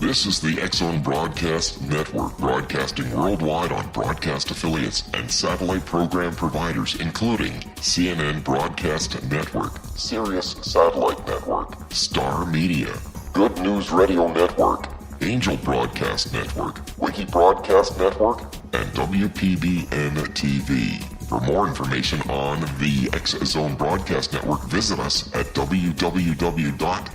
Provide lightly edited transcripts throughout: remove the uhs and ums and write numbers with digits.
This is the X-Zone Broadcast Network, broadcasting worldwide on broadcast affiliates and satellite program providers, including CNN Broadcast Network, Sirius Satellite Network, Star Media, Good News Radio Network, Angel Broadcast Network, Wiki Broadcast Network, and WPBN TV. For more information on the X-Zone Broadcast Network, visit us at www.xzbn.net.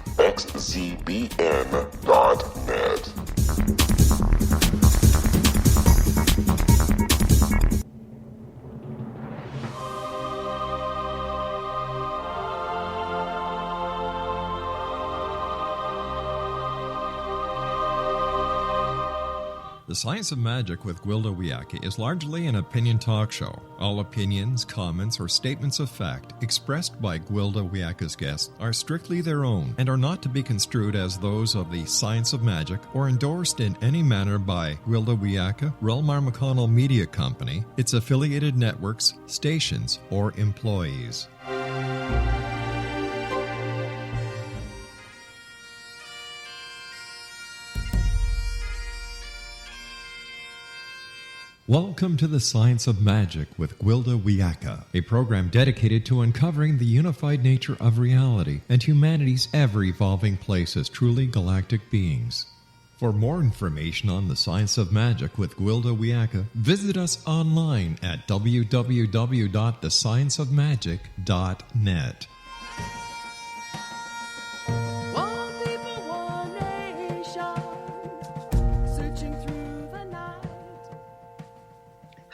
The Science of Magic with Gwilda Wiyaka is largely an opinion talk show. All opinions, comments, or statements of fact expressed by Gwilda Wiyaka's guests are strictly their own and are not to be construed as those of the Science of Magic or endorsed in any manner by Gwilda Wiyaka, rel-mar McConnell Media Company, its affiliated networks, stations, or employees. Welcome to the Science of Magic with Gwilda Wiyaka, a program dedicated to uncovering the unified nature of reality and humanity's ever-evolving place as truly galactic beings. For more information on the Science of Magic with Gwilda Wiyaka, visit us online at www.thescienceofmagic.net.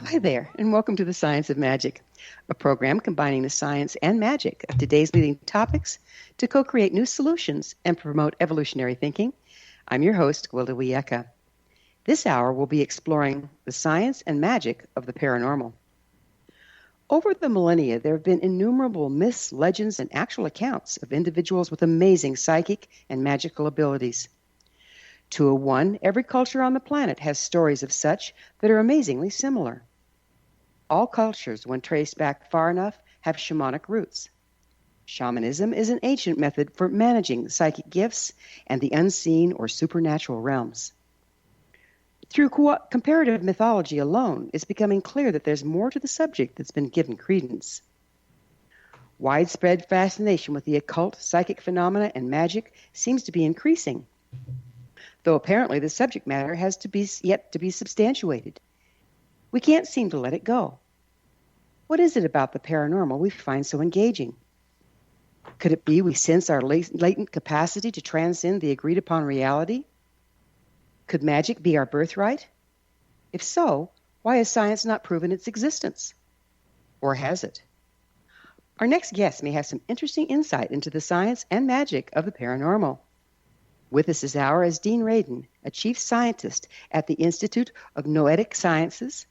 Hi there, and welcome to the Science of Magic, a program combining the science and magic of today's leading topics to co-create new solutions and promote evolutionary thinking. I'm your host, Gwilda Wiyaka. This hour we'll be exploring the science and magic of the paranormal. Over the millennia, there have been innumerable myths, legends, and actual accounts of individuals with amazing psychic and magical abilities. 201, every culture on the planet has stories of such that are amazingly similar. All cultures, when traced back far enough, have shamanic roots. Shamanism is an ancient method for managing psychic gifts and the unseen or supernatural realms. Through comparative mythology alone, it's becoming clear that there's more to the subject that's been given credence. Widespread fascination with the occult, psychic phenomena, and magic seems to be increasing, though apparently the subject matter has yet to be substantiated. We can't seem to let it go. What is it about the paranormal we find so engaging? Could it be we sense our latent capacity to transcend the agreed-upon reality? Could magic be our birthright? If so, why has science not proven its existence? Or has it? Our next guest may have some interesting insight into the science and magic of the paranormal. With us this hour is Dean Radin, a chief scientist at the Institute of Noetic Sciences,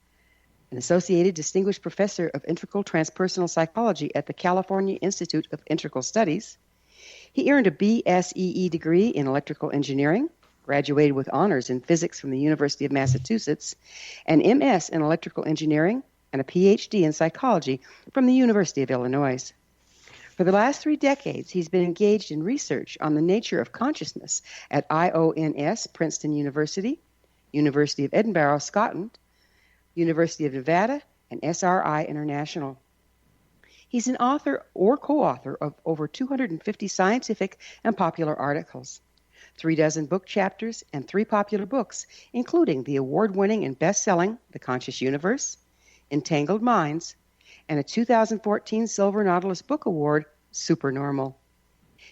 an associated distinguished professor of integral transpersonal psychology at the California Institute of Integral Studies. He earned a BSEE degree in electrical engineering, graduated with honors in physics from the University of Massachusetts, an MS in electrical engineering, and a PhD in psychology from the University of Illinois. For the last 3 decades, he's been engaged in research on the nature of consciousness at IONS, Princeton University, University of Edinburgh, Scotland, University of Nevada, and SRI International. He's an author or co-author of over 250 scientific and popular articles, 36 book chapters, and 3 popular books, including the award-winning and best-selling The Conscious Universe, Entangled Minds, and a 2014 Silver Nautilus Book Award, Supernormal.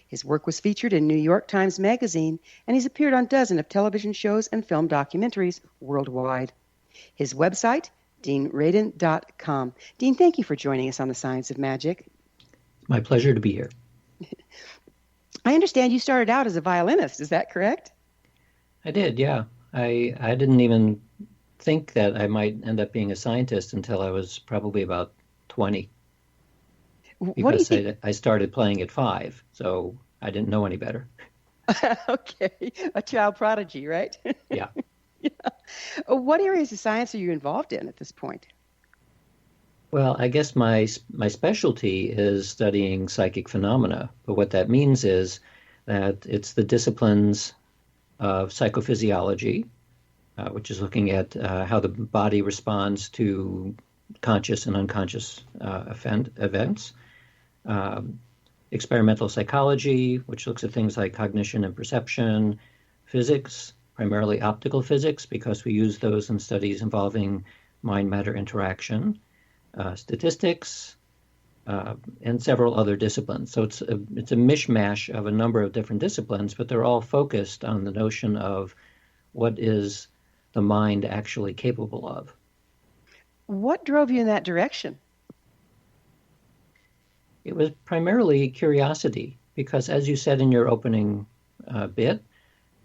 His work was featured in New York Times Magazine, and he's appeared on dozens of television shows and film documentaries worldwide. His website, deanradin.com. Dean, thank you for joining us on the Science of Magic. My pleasure to be here. I understand you started out as a violinist. Is that correct? I did, yeah. I didn't even think that I might end up being a scientist until I was probably about 20. Because I started playing at 5, so I didn't know any better. Okay, a child prodigy, right? Yeah. Yeah. What areas of science are you involved in at this point? Well, I guess my specialty is studying psychic phenomena, but what that means is that it's the disciplines of psychophysiology, which is looking at how the body responds to conscious and unconscious events. Experimental psychology, which looks at things like cognition and perception. Physics, primarily optical physics, because we use those in studies involving mind-matter interaction. Statistics, and several other disciplines. So it's a mishmash of a number of different disciplines, but they're all focused on the notion of what is the mind actually capable of. What drove you in that direction? It was primarily curiosity, because as you said in your opening bit,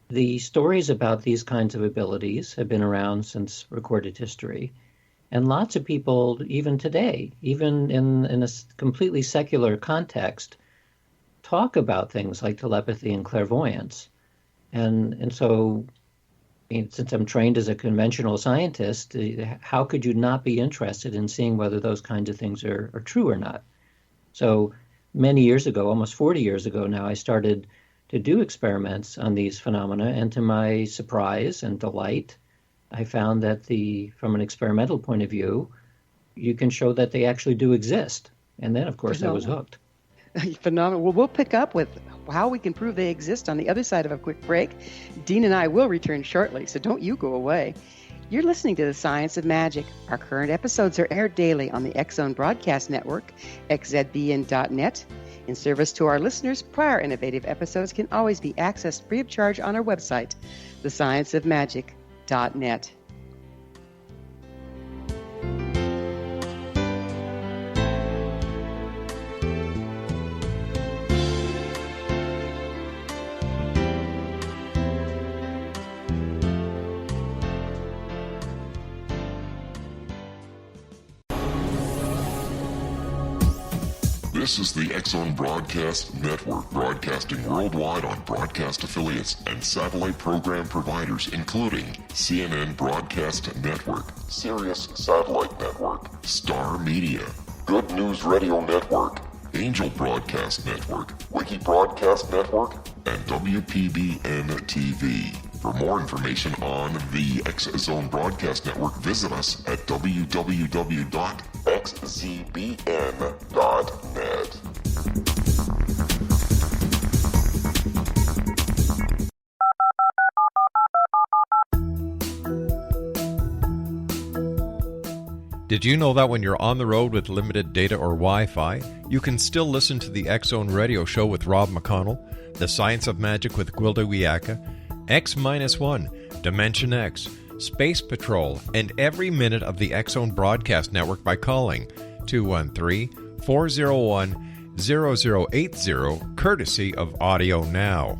the stories about these kinds of abilities have been around since recorded history. And lots of people, even today, even in a completely secular context, talk about things like telepathy and clairvoyance. And so, since I'm trained as a conventional scientist, how could you not be interested in seeing whether those kinds of things are true or not? So many years ago, almost 40 years ago now, I started to do experiments on these phenomena, and to my surprise and delight, I found that from an experimental point of view, you can show that they actually do exist. And then, of course, I was hooked. Phenomenal. Well, we'll pick up with how we can prove they exist on the other side of a quick break. Dean and I will return shortly, so don't you go away. You're listening to The Science of Magic. Our current episodes are aired daily on the X Zone Broadcast Network, xzbn.net. In service to our listeners, prior innovative episodes can always be accessed free of charge on our website, thescienceofmagic.net. This is the X Zone Broadcast Network, broadcasting worldwide on broadcast affiliates and satellite program providers, including CNN Broadcast Network, Sirius Satellite Network, Star Media, Good News Radio Network, Angel Broadcast Network, Wiki Broadcast Network, and WPBN TV. For more information on the X Zone Broadcast Network, visit us at www.xzbn.net. Did you know that when you're on the road with limited data or Wi-Fi, you can still listen to the X Zone Radio Show with Rob McConnell, The Science of Magic with Gwilda Wiyaka, X-1, Dimension X, Space Patrol, and every minute of the X Zone Broadcast Network by calling 213-401-0080, courtesy of Audio Now.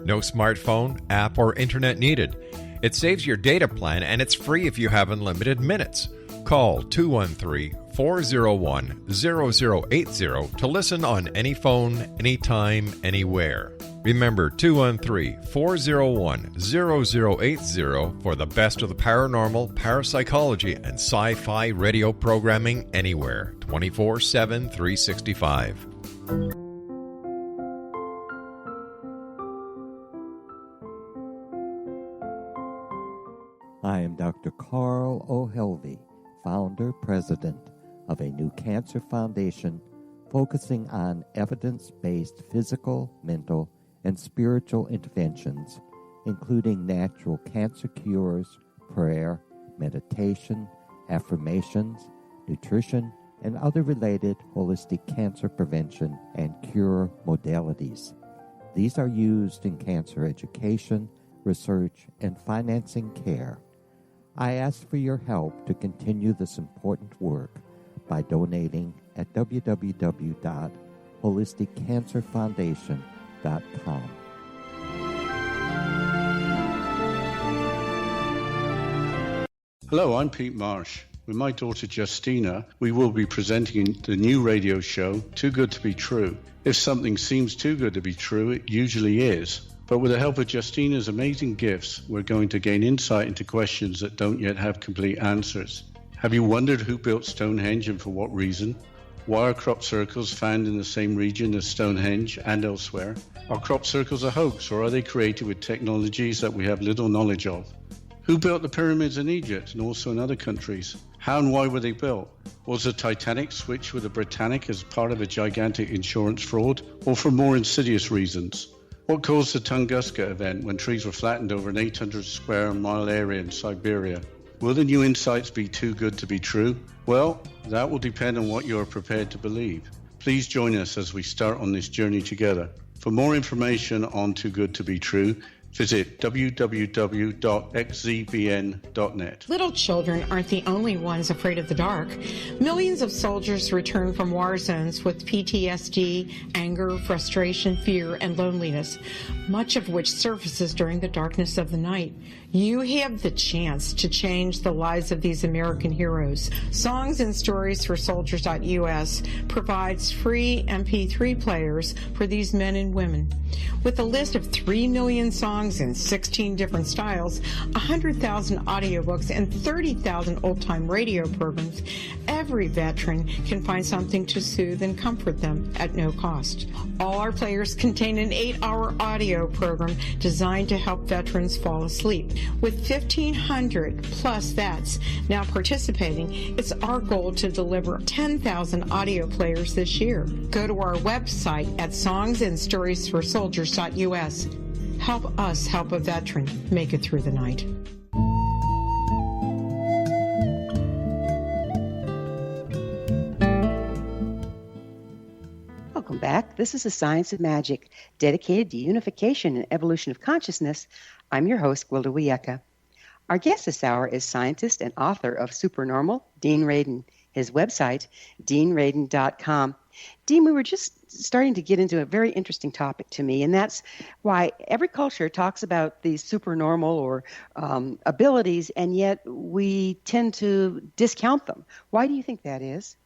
No smartphone, app, or internet needed. It saves your data plan, and it's free if you have unlimited minutes. Call 213-401-0080 to listen on any phone, anytime, anywhere. Remember 213-401-0080 for the best of the paranormal, parapsychology, and sci-fi radio programming anywhere, 24/7, 365. I am Dr. Carl O'Helvey, founder, president of a new cancer foundation focusing on evidence-based physical, mental, and spiritual interventions, including natural cancer cures, prayer, meditation, affirmations, nutrition, and other related holistic cancer prevention and cure modalities. These are used in cancer education, research, and financing care. I ask for your help to continue this important work by donating at www.holisticcancerfoundation.com. Hello, I'm Pete Marsh. With my daughter Justina, we will be presenting the new radio show, Too Good to Be True. If something seems too good to be true, it usually is. But with the help of Justina's amazing gifts, we're going to gain insight into questions that don't yet have complete answers. Have you wondered who built Stonehenge and for what reason? Why are crop circles found in the same region as Stonehenge and elsewhere? Are crop circles a hoax, or are they created with technologies that we have little knowledge of? Who built the pyramids in Egypt and also in other countries? How and why were they built? Was the Titanic switched with the Britannic as part of a gigantic insurance fraud, or for more insidious reasons? What caused the Tunguska event when trees were flattened over an 800 square mile area in Siberia? Will the new insights be too good to be true? Well, that will depend on what you are prepared to believe. Please join us as we start on this journey together. For more information on Too Good to Be True, visit www.xzbn.net. Little children aren't the only ones afraid of the dark. Millions of soldiers return from war zones with PTSD, anger, frustration, fear, and loneliness, much of which surfaces during the darkness of the night. You have the chance to change the lives of these American heroes. Songs and Stories for Soldiers.us provides free MP3 players for these men and women. With a list of 3 million songs in 16 different styles, 100,000 audiobooks, and 30,000 old-time radio programs, every veteran can find something to soothe and comfort them at no cost. All our players contain an 8-hour audio program designed to help veterans fall asleep. With 1,500 plus vets now participating, it's our goal to deliver 10,000 audio players this year. Go to our website at songsandstoriesforsoldiers.us. Help us help a veteran make it through the night. Welcome back. This is The Science of Magic, dedicated to unification and evolution of consciousness. I'm your host, Gwilda Wiyaka. Our guest this hour is scientist and author of Supernormal, Dean Radin. His website, deanradin.com. Dean, we were just starting to get into a very interesting topic to me, and that's why every culture talks about these supernormal or abilities, and yet we tend to discount them. Why do you think that is?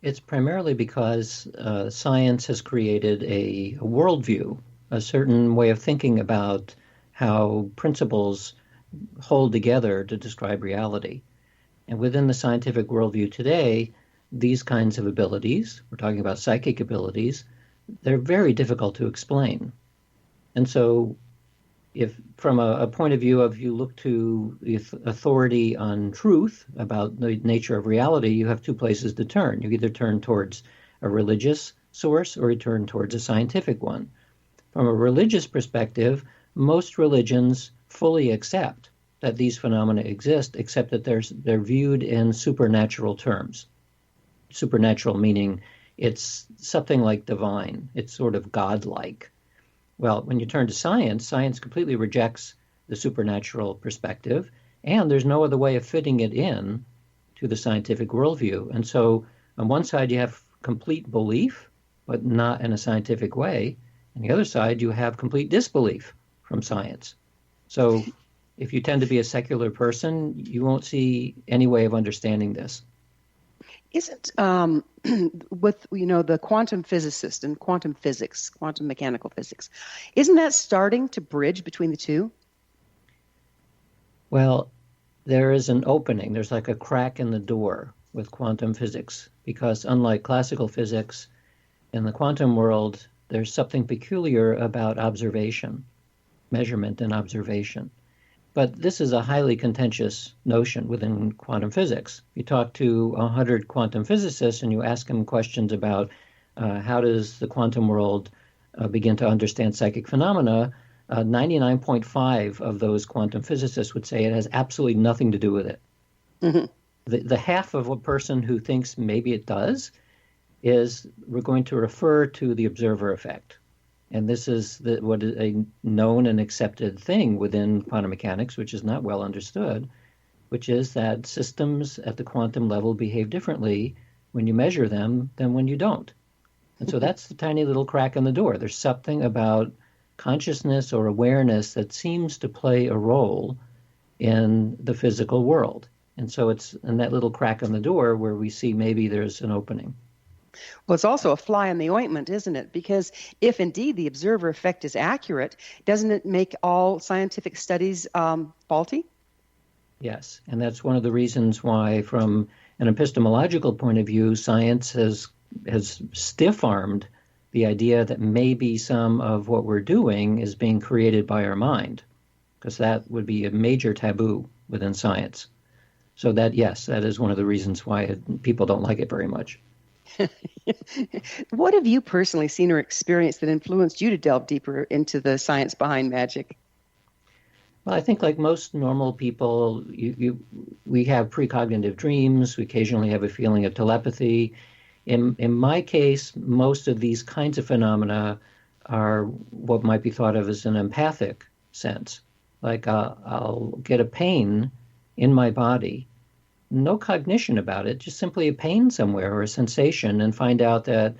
It's primarily because science has created a worldview, a certain way of thinking about how principles hold together to describe reality. And within the scientific worldview today, these kinds of abilities, we're talking about psychic abilities, they're very difficult to explain. And so if from a point of view of you look to the authority on truth about the nature of reality, you have two places to turn. You either turn towards a religious source or you turn towards a scientific one. From a religious perspective, most religions fully accept that these phenomena exist, except that they're viewed in supernatural terms. Supernatural meaning it's something like divine. It's sort of godlike. Well, when you turn to science, science completely rejects the supernatural perspective, and there's no other way of fitting it in to the scientific worldview. And so on one side, you have complete belief, but not in a scientific way. On the other side, you have complete disbelief from science. So if you tend to be a secular person, you won't see any way of understanding this. Isn't with the quantum physicist and quantum physics, quantum mechanical physics, isn't that starting to bridge between the two? Well, there is an opening. There's like a crack in the door with quantum physics, because unlike classical physics, in the quantum world, there's something peculiar about observation, measurement and observation. But this is a highly contentious notion within quantum physics. You talk to 100 quantum physicists and you ask them questions about how does the quantum world begin to understand psychic phenomena, 99.5 of those quantum physicists would say it has absolutely nothing to do with it. Mm-hmm. The half of a person who thinks maybe it does is we're going to refer to the observer effect. And this is what is a known and accepted thing within quantum mechanics, which is not well understood, which is that systems at the quantum level behave differently when you measure them than when you don't. And so that's the tiny little crack in the door. There's something about consciousness or awareness that seems to play a role in the physical world. And so it's in that little crack in the door where we see maybe there's an opening. Well, it's also a fly in the ointment, isn't it? Because if indeed the observer effect is accurate, doesn't it make all scientific studies faulty? Yes, and that's one of the reasons why from an epistemological point of view, science has stiff-armed the idea that maybe some of what we're doing is being created by our mind, because that would be a major taboo within science. So that, yes, that is one of the reasons why people don't like it very much. What have you personally seen or experienced that influenced you to delve deeper into the science behind magic? Well, I think like most normal people, we have precognitive dreams. We occasionally have a feeling of telepathy. In my case, most of these kinds of phenomena are what might be thought of as an empathic sense. Like I'll get a pain in my body, no cognition about it, just simply a pain somewhere or a sensation, and find out that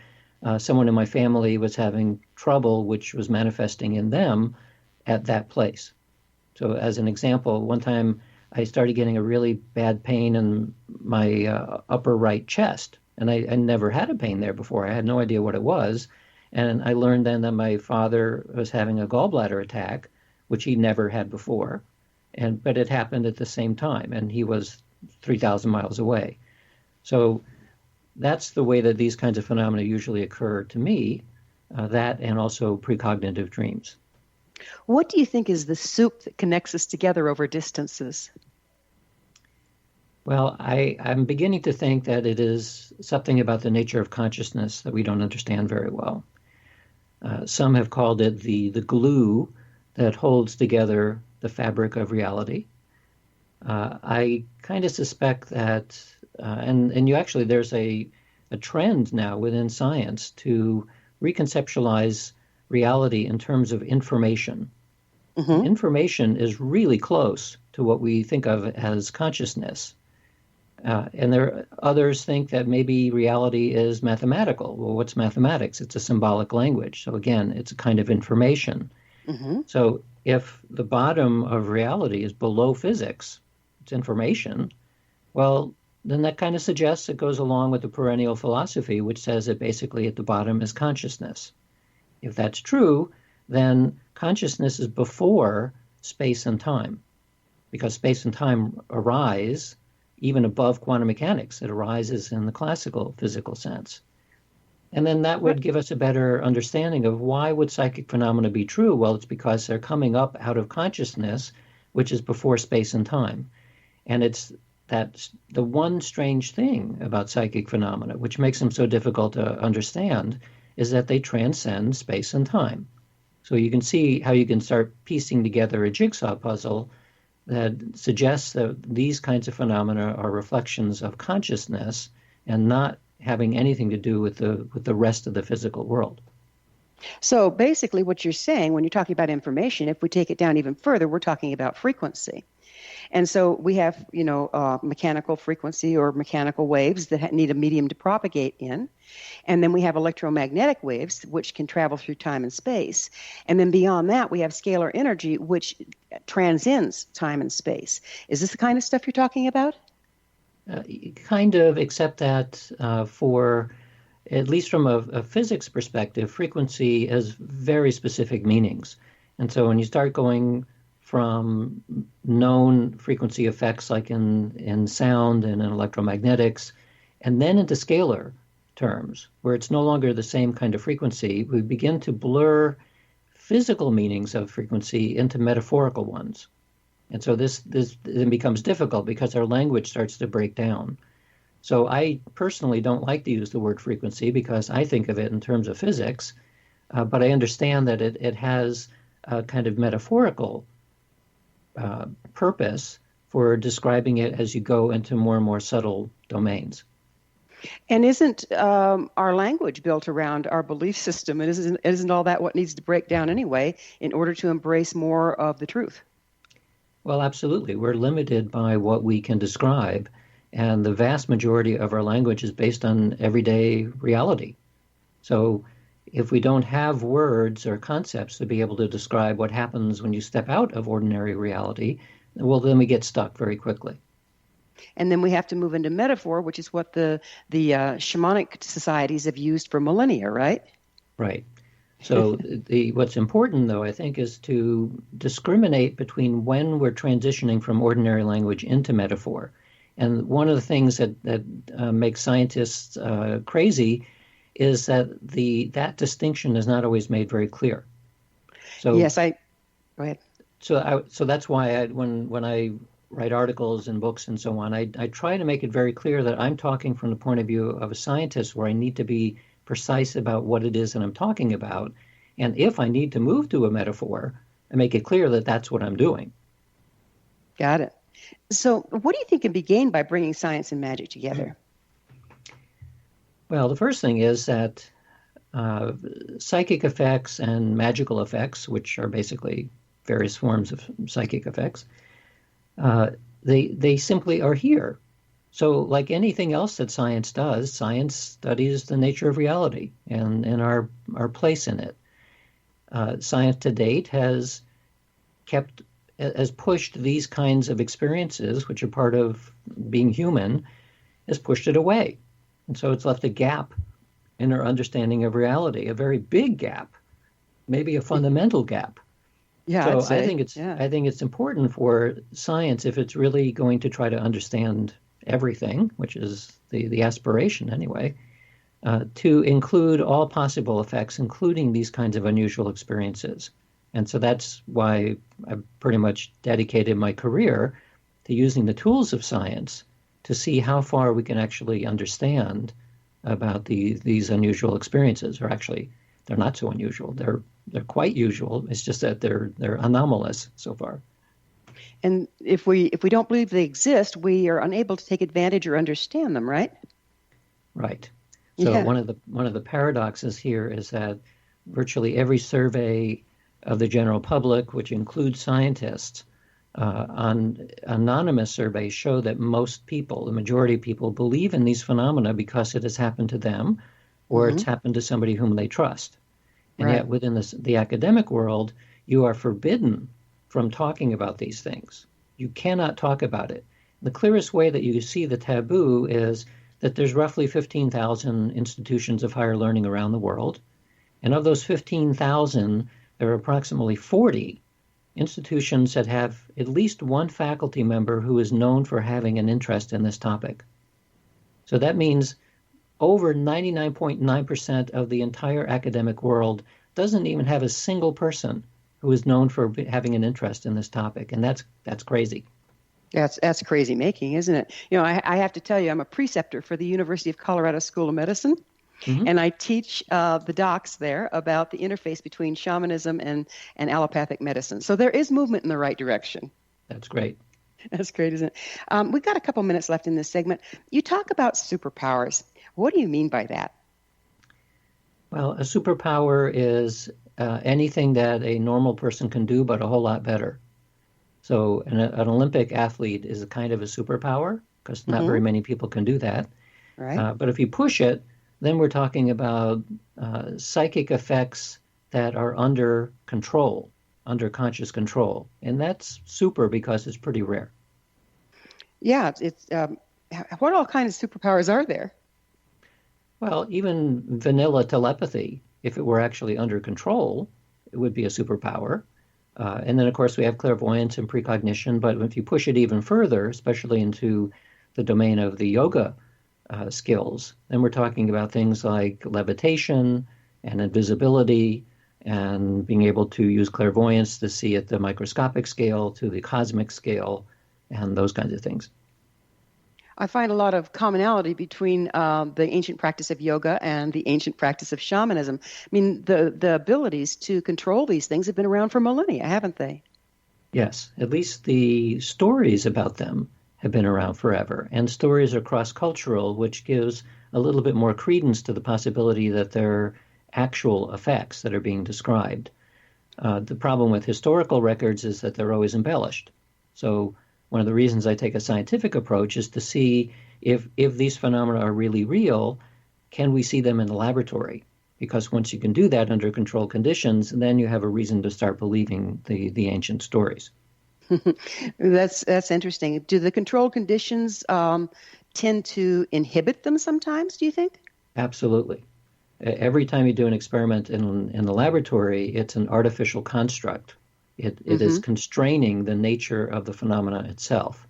someone in my family was having trouble, which was manifesting in them at that place. So as an example, one time I started getting a really bad pain in my upper right chest, and I never had a pain there before. I had no idea what it was, and I learned then that my father was having a gallbladder attack, which he never had before, but it happened at the same time, and he was 3,000 miles away. So that's the way that these kinds of phenomena usually occur to me, that and also precognitive dreams. What do you think is the soup that connects us together over distances? Well, I'm beginning to think that it is something about the nature of consciousness that we don't understand very well. Some have called it the glue that holds together the fabric of reality. I kind of suspect that, and you actually, there's a trend now within science to reconceptualize reality in terms of information. Mm-hmm. Information is really close to what we think of as consciousness. And others think that maybe reality is mathematical. Well, what's mathematics? It's a symbolic language. So again, it's a kind of information. Mm-hmm. So if the bottom of reality is below physics, it's information, well, then that kind of suggests it goes along with the perennial philosophy, which says that basically at the bottom is consciousness. If that's true, then consciousness is before space and time, because space and time arise even above quantum mechanics. It arises in the classical physical sense. And then that would give us a better understanding of why would psychic phenomena be true? Well, it's because they're coming up out of consciousness, which is before space and time. And that's the one strange thing about psychic phenomena, which makes them so difficult to understand, is that they transcend space and time. So you can see how you can start piecing together a jigsaw puzzle that suggests that these kinds of phenomena are reflections of consciousness and not having anything to do with the rest of the physical world. So basically what you're saying when you're talking about information, if we take it down even further, we're talking about frequency. And so we have, mechanical frequency or mechanical waves that need a medium to propagate in. And then we have electromagnetic waves, which can travel through time and space. And then beyond that, we have scalar energy, which transcends time and space. Is this the kind of stuff you're talking about? Kind of, except that for, at least from a physics perspective, frequency has very specific meanings. And so when you start going from known frequency effects like in sound and in electromagnetics, and then into scalar terms, where it's no longer the same kind of frequency, we begin to blur physical meanings of frequency into metaphorical ones. And so this then becomes difficult because our language starts to break down. So I personally don't like to use the word frequency because I think of it in terms of physics, but I understand that it has a kind of metaphorical purpose for describing it as you go into more and more subtle domains. And isn't our language built around our belief system? And isn't all that what needs to break down anyway in order to embrace more of the truth? Well, absolutely. We're limited by what we can describe, and the vast majority of our language is based on everyday reality. So if we don't have words or concepts to be able to describe what happens when you step out of ordinary reality, well, then we get stuck very quickly. And then we have to move into metaphor, which is what the shamanic societies have used for millennia, right? Right. So what's important, though, I think, is to discriminate between when we're transitioning from ordinary language into metaphor. And one of the things that makes scientists crazy is that that distinction is not always made very clear. So yes, go ahead. So that's why when I write articles and books and so on, I try to make it very clear that I'm talking from the point of view of a scientist, where I need to be precise about what it is that I'm talking about. And if I need to move to a metaphor, I make it clear that that's what I'm doing. Got it. So what do you think can be gained by bringing science and magic together? Well, the first thing is that psychic effects and magical effects, which are basically various forms of psychic effects, they simply are here. So like anything else that science does, science studies the nature of reality and our place in it. Science to date has pushed these kinds of experiences, which are part of being human, has pushed it away. And so it's left a gap in our understanding of reality, a very big gap, maybe a fundamental gap. Yeah, so I think it's important for science, if it's really going to try to understand everything, which is the aspiration anyway, to include all possible effects, including these kinds of unusual experiences. And so that's why I've pretty much dedicated my career to using the tools of science to see how far we can actually understand about these unusual experiences. Or actually, they're not so unusual. They're quite usual. It's just that they're anomalous so far. And if we don't believe they exist, we are unable to take advantage or understand them, right? Right. So yeah. one of the paradoxes here is that virtually every survey of the general public, which includes scientists, on anonymous surveys show that most people, the majority of people, believe in these phenomena because it has happened to them or it's happened to somebody whom they trust. And yet within the academic world, you are forbidden from talking about these things. You cannot talk about it. The clearest way that you see the taboo is that there's roughly 15,000 institutions of higher learning around the world. And of those 15,000, there are approximately 40 institutions that have at least one faculty member who is known for having an interest in this topic. So that means over 99.9% of the entire academic world doesn't even have a single person who is known for having an interest in this topic. And that's crazy. That's crazy making, isn't it? You know, I have to tell you, I'm a preceptor for the University of Colorado School of Medicine. And I teach the docs there about the interface between shamanism and allopathic medicine. So there is movement in the right direction. That's great. That's great, isn't it? We've got a couple minutes left in this segment. You talk about superpowers. What do you mean by that? Well, a superpower is anything that a normal person can do, but a whole lot better. So an Olympic athlete is a kind of a superpower because not very many people can do that. Right. But if you push it, then we're talking about psychic effects that are under control, under conscious control. And that's super because it's pretty rare. Yeah. It's what all kinds of superpowers are there? Well, even vanilla telepathy, if it were actually under control, it would be a superpower. And then, of course, we have clairvoyance and precognition. But if you push it even further, especially into the domain of the yoga skills, then we're talking about things like levitation and invisibility and being able to use clairvoyance to see at the microscopic scale to the cosmic scale and those kinds of things. I find a lot of commonality between the ancient practice of yoga and the ancient practice of shamanism. I mean, the abilities to control these things have been around for millennia, haven't they? Yes, at least the stories about them have been around forever. And stories are cross-cultural, which gives a little bit more credence to the possibility that there are actual effects that are being described. The problem with historical records is that they're always embellished. So one of the reasons I take a scientific approach is to see if these phenomena are really real, can we see them in the laboratory? Because once you can do that under controlled conditions, then you have a reason to start believing the ancient stories. That's interesting. Do the controlled conditions tend to inhibit them sometimes, do you think? Absolutely. Every time you do an experiment in the laboratory, it's an artificial construct. It is constraining the nature of the phenomena itself.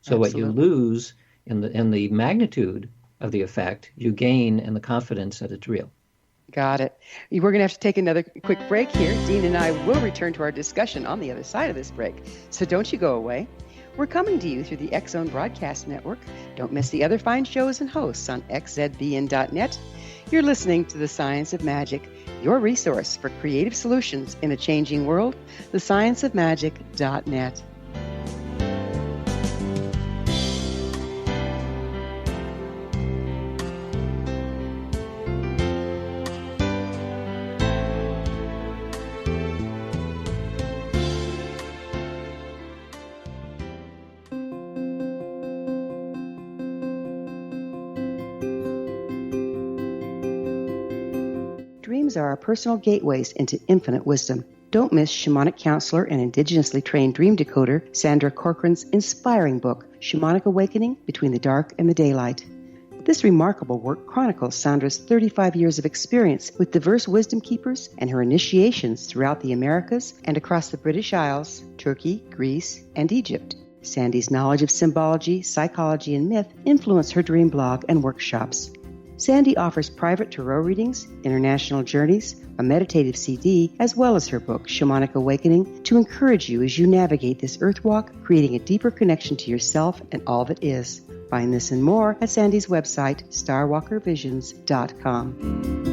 So Absolutely. What you lose in the magnitude of the effect, you gain in the confidence that it's real. Got it. We're going to have to take another quick break here. Dean and I will return to our discussion on the other side of this break, so don't you go away. We're coming to you through the X Zone Broadcast Network. Don't miss the other fine shows and hosts on xzbn.net. You're listening to The Science of Magic, your resource for creative solutions in a changing world, thescienceofmagic.net. Dreams are our personal gateways into infinite wisdom. Don't miss shamanic counselor and indigenously trained dream decoder Sandra Corcoran's inspiring book, Shamanic Awakening Between the Dark and the Daylight. This remarkable work chronicles Sandra's 35 years of experience with diverse wisdom keepers and her initiations throughout the Americas and across the British Isles, Turkey, Greece, and Egypt. Sandy's knowledge of symbology, psychology, and myth influence her dream blog and workshops. Sandy offers private tarot readings, international journeys, a meditative CD, as well as her book, Shamanic Awakening, to encourage you as you navigate this earth walk, creating a deeper connection to yourself and all that is. Find this and more at Sandy's website, starwalkervisions.com.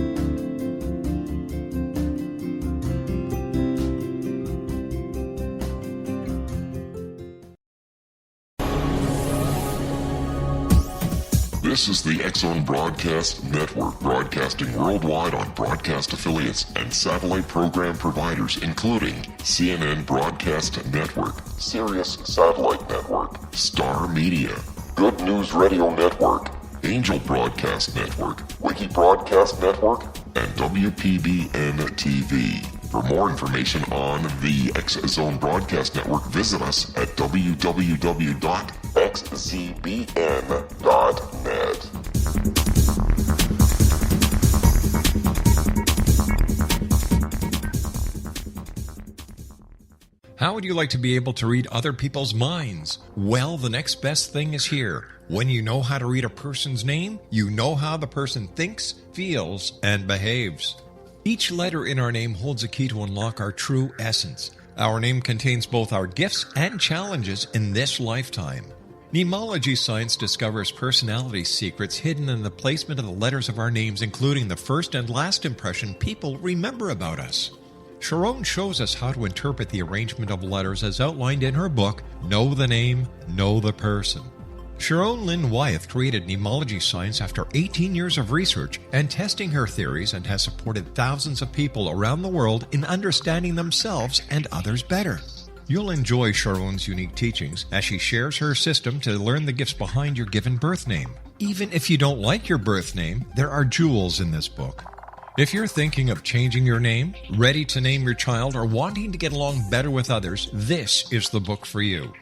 This is the X Zone Broadcast Network, broadcasting worldwide on broadcast affiliates and satellite program providers, including CNN Broadcast Network, Sirius Satellite Network, Star Media, Good News Radio Network, Angel Broadcast Network, Wiki Broadcast Network, and WPBN TV. For more information on the X Zone Broadcast Network, visit us at www.xzbn.net. How would you like to be able to read other people's minds? Well, the next best thing is here. When you know how to read a person's name, you know how the person thinks, feels, and behaves. Each letter in our name holds a key to unlock our true essence. Our name contains both our gifts and challenges in this lifetime. Mnemology science discovers personality secrets hidden in the placement of the letters of our names, including the first and last impression people remember about us. Sharon shows us how to interpret the arrangement of letters as outlined in her book, Know the Name, Know the Person. Sharon Lynn Wyeth created mnemology science after 18 years of research and testing her theories, and has supported thousands of people around the world in understanding themselves and others better. You'll enjoy Sharon's unique teachings as she shares her system to learn the gifts behind your given birth name. Even if you don't like your birth name, there are jewels in this book. If you're thinking of changing your name, ready to name your child, or wanting to get along better with others, this is the book for you.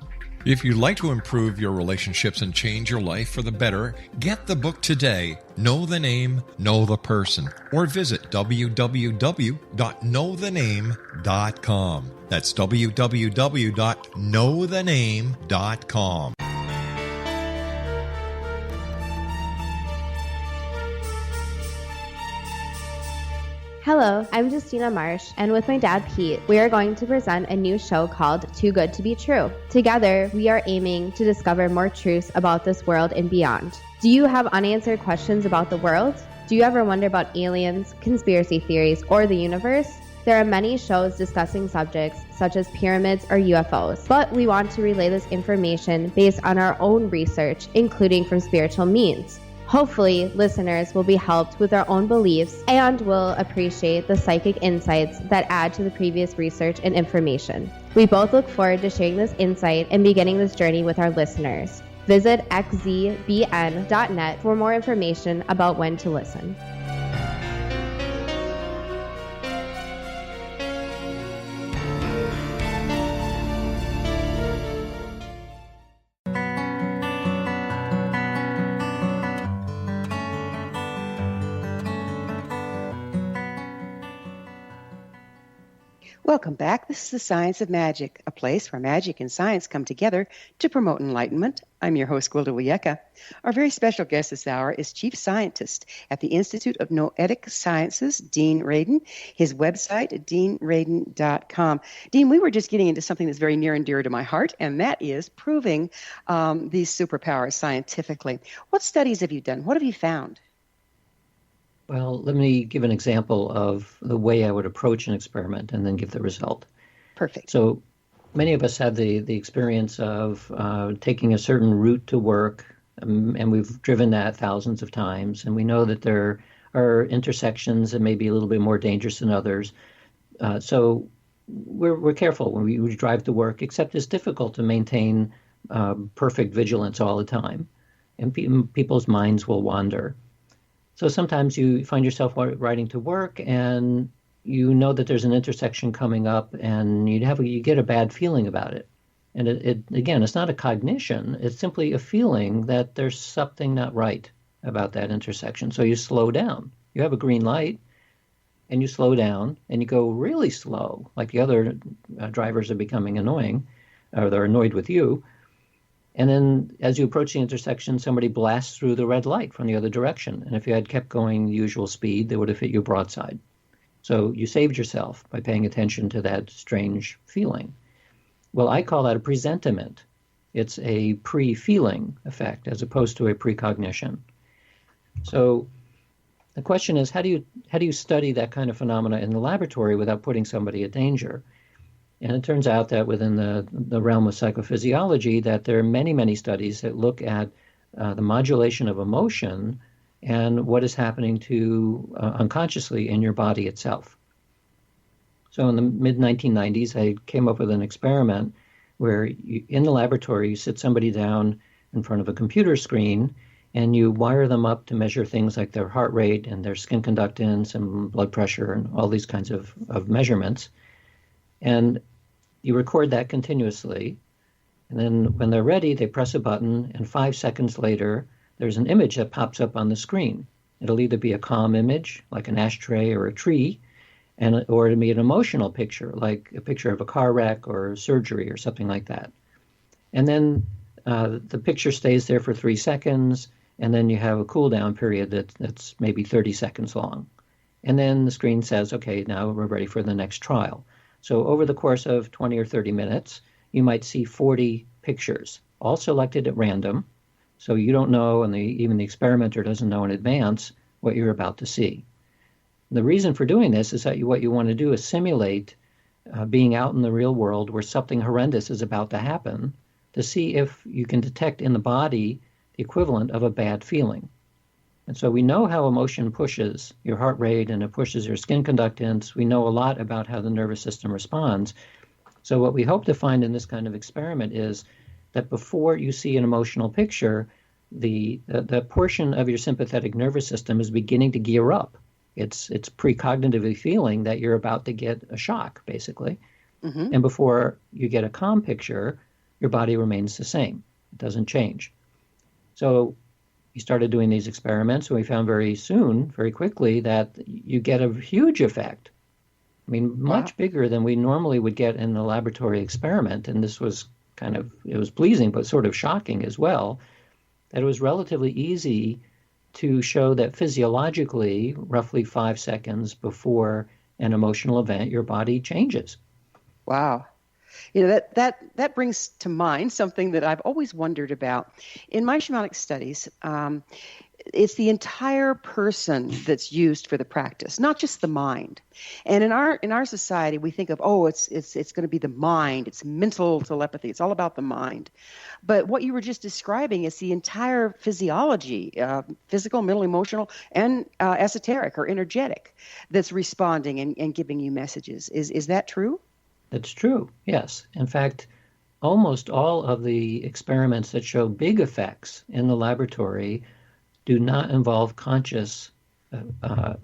If you'd like to improve your relationships and change your life for the better, get the book today, Know the Name, Know the Person, or visit www.knowthename.com. That's www.knowthename.com. Hello, I'm Justina Marsh, and with my dad Pete, we are going to present a new show called Too Good to Be True. Together, we are aiming to discover more truths about this world and beyond. Do you have unanswered questions about the world? Do you ever wonder about aliens, conspiracy theories, or the universe? There are many shows discussing subjects such as pyramids or UFOs, but we want to relay this information based on our own research, including from spiritual means. Hopefully, listeners will be helped with their own beliefs and will appreciate the psychic insights that add to the previous research and information. We both look forward to sharing this insight and beginning this journey with our listeners. Visit xzbn.net for more information about when to listen. Welcome back. This is the Science of Magic, a place where magic and science come together to promote enlightenment, I'm your host, Gwilda Wiyaka. Our very special guest this hour is Chief Scientist at the Institute of Noetic Sciences, Dean Radin. His website, deanradin.com. Dean, we were just getting into something that's very near and dear to my heart, and that is proving these superpowers scientifically. What studies have you done? What have you found? Well, let me give an example of the way I would approach an experiment and then give the result. Perfect. So many of us have the experience of taking a certain route to work, and we've driven that thousands of times, and we know that there are intersections that may be a little bit more dangerous than others. So we're careful when we drive to work, except it's difficult to maintain perfect vigilance all the time, and people's minds will wander. So sometimes you find yourself riding to work, and you know that there's an intersection coming up, and you get a bad feeling about it. And it again, it's not a cognition. It's simply a feeling that there's something not right about that intersection. So you slow down. You have a green light, and you slow down, and you go really slow, like the other drivers are becoming annoying, or they're annoyed with you. And then as you approach the intersection, somebody blasts through the red light from the other direction. And if you had kept going the usual speed, they would have hit you broadside. So you saved yourself by paying attention to that strange feeling. Well, I call that a presentiment. It's a pre-feeling effect as opposed to a precognition. So the question is, how do you study that kind of phenomena in the laboratory without putting somebody at danger? And it turns out that within the realm of psychophysiology, that there are many, many studies that look at the modulation of emotion and what is happening to unconsciously in your body itself. So in the mid-1990s, I came up with an experiment where in the laboratory, you sit somebody down in front of a computer screen and you wire them up to measure things like their heart rate and their skin conductance and blood pressure and all these kinds of measurements. And you record that continuously. And then when they're ready, they press a button, and 5 seconds later, there's an image that pops up on the screen. It'll either be a calm image, like an ashtray or a tree, or it'll be an emotional picture, like a picture of a car wreck or surgery or something like that. And then the picture stays there for 3 seconds, and then you have a cool down period that's maybe 30 seconds long. And then the screen says, okay, now we're ready for the next trial. So over the course of 20 or 30 minutes, you might see 40 pictures, all selected at random. So you don't know, and even the experimenter doesn't know in advance what you're about to see. The reason for doing this is that what you want to do is simulate being out in the real world where something horrendous is about to happen, to see if you can detect in the body the equivalent of a bad feeling. And so we know how emotion pushes your heart rate and it pushes your skin conductance. We know a lot about how the nervous system responds. So what we hope to find in this kind of experiment is that before you see an emotional picture, the portion of your sympathetic nervous system is beginning to gear up. It's precognitively feeling that you're about to get a shock, basically. Mm-hmm. And before you get a calm picture, your body remains the same. It doesn't change. So we started doing these experiments, and we found very quickly, that you get a huge effect. I mean, much bigger than we normally would get in the laboratory experiment. And this was it was pleasing, but sort of shocking as well, that it was relatively easy to show that physiologically, roughly 5 seconds before an emotional event, your body changes. Wow. You know, that brings to mind something that I've always wondered about. In my shamanic studies, it's the entire person that's used for the practice, not just the mind. And in our society, we think of, it's going to be the mind. It's mental telepathy. It's all about the mind. But what you were just describing is the entire physiology, physical, mental, emotional, and esoteric or energetic, that's responding and giving you messages. Is that true? That's true, yes. In fact, almost all of the experiments that show big effects in the laboratory do not involve conscious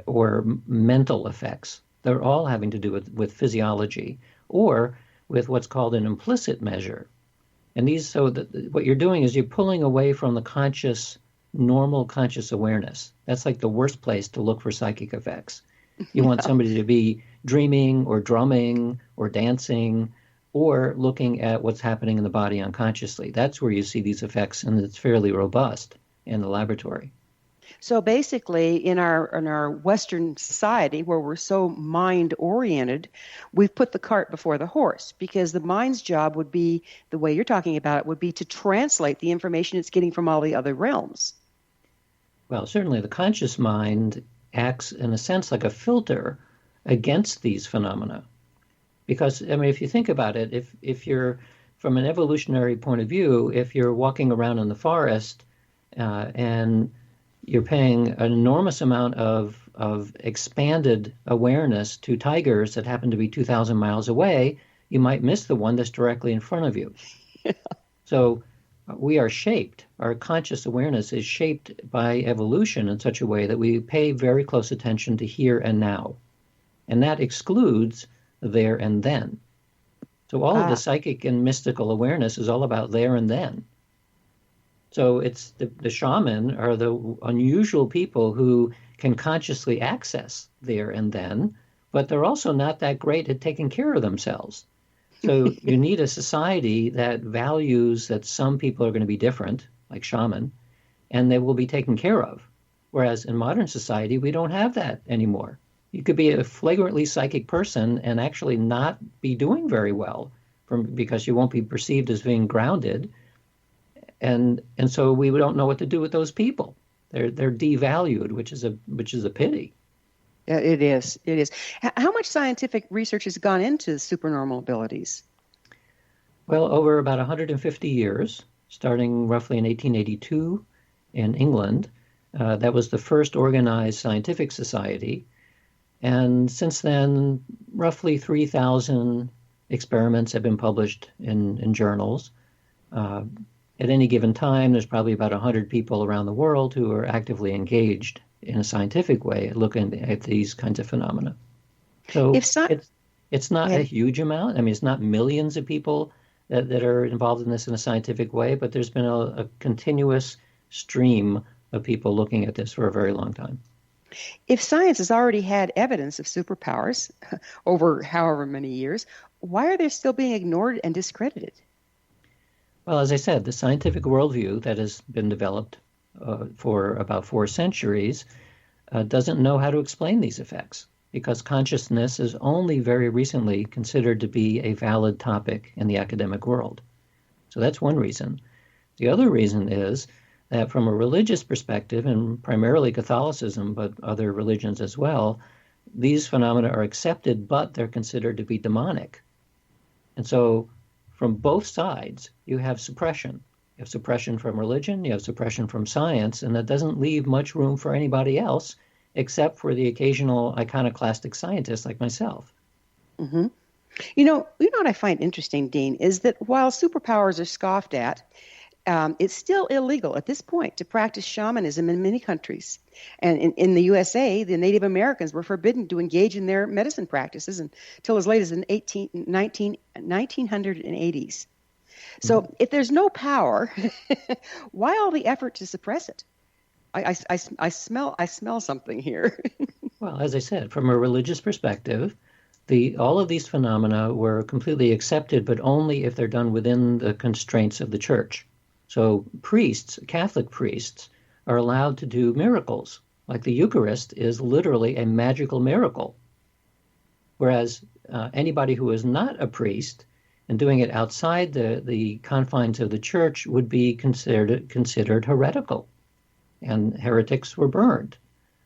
or mental effects. They're all having to do with physiology or with what's called an implicit measure. And what you're doing is you're pulling away from the normal conscious awareness. That's like the worst place to look for psychic effects. You want somebody to be dreaming or drumming or dancing or looking at what's happening in the body unconsciously. That's where you see these effects, and it's fairly robust in the laboratory. So basically, in our Western society, where we're so mind-oriented, we've put the cart before the horse, because the mind's job would be, the way you're talking about it, would be to translate the information it's getting from all the other realms. Well, certainly the conscious mind acts, in a sense, like a filter against these phenomena. Because, I mean, if you think about it, if you're, from an evolutionary point of view, if you're walking around in the forest and you're paying an enormous amount of expanded awareness to tigers that happen to be 2,000 miles away, you might miss the one that's directly in front of you. Yeah. So we are shaped, our conscious awareness is shaped by evolution in such a way that we pay very close attention to here and now. And that excludes there and then. So all of the psychic and mystical awareness is all about there and then. So it's the shaman are the unusual people who can consciously access there and then, but they're also not that great at taking care of themselves. So you need a society that values that some people are going to be different, like shaman, and they will be taken care of. Whereas in modern society, we don't have that anymore. You could be a flagrantly psychic person and actually not be doing very well because you won't be perceived as being grounded. And so we don't know what to do with those people. They're devalued, which is a pity. Yeah, it is. It is. How much scientific research has gone into supernormal abilities? Well, over about 150 years, starting roughly in 1882 in England. That was the first organized scientific society. And since then, roughly 3,000 experiments have been published in journals. At any given time, there's probably about 100 people around the world who are actively engaged in a scientific way looking at these kinds of phenomena. So it's not a huge amount. I mean, it's not millions of people that are involved in this in a scientific way, but there's been a continuous stream of people looking at this for a very long time. If science has already had evidence of superpowers over however many years, why are they still being ignored and discredited? Well, as I said, the scientific worldview that has been developed for about 4 centuries doesn't know how to explain these effects, because consciousness is only very recently considered to be a valid topic in the academic world. So that's one reason. The other reason is that from a religious perspective, and primarily Catholicism, but other religions as well, these phenomena are accepted, but they're considered to be demonic. And so from both sides, you have suppression. You have suppression from religion, you have suppression from science, and that doesn't leave much room for anybody else except for the occasional iconoclastic scientist like myself. Mm-hmm. You know what I find interesting, Dean, is that while superpowers are scoffed at, it's still illegal at this point to practice shamanism in many countries. And in the USA, the Native Americans were forbidden to engage in their medicine practices until as late as the 1980s. So if there's no power, why all the effort to suppress it? I smell something here. Well, as I said, from a religious perspective, all of these phenomena were completely accepted, but only if they're done within the constraints of the church. So priests, Catholic priests, are allowed to do miracles. Like the Eucharist is literally a magical miracle. Whereas anybody who is not a priest and doing it outside the confines of the church would be considered heretical. And heretics were burned.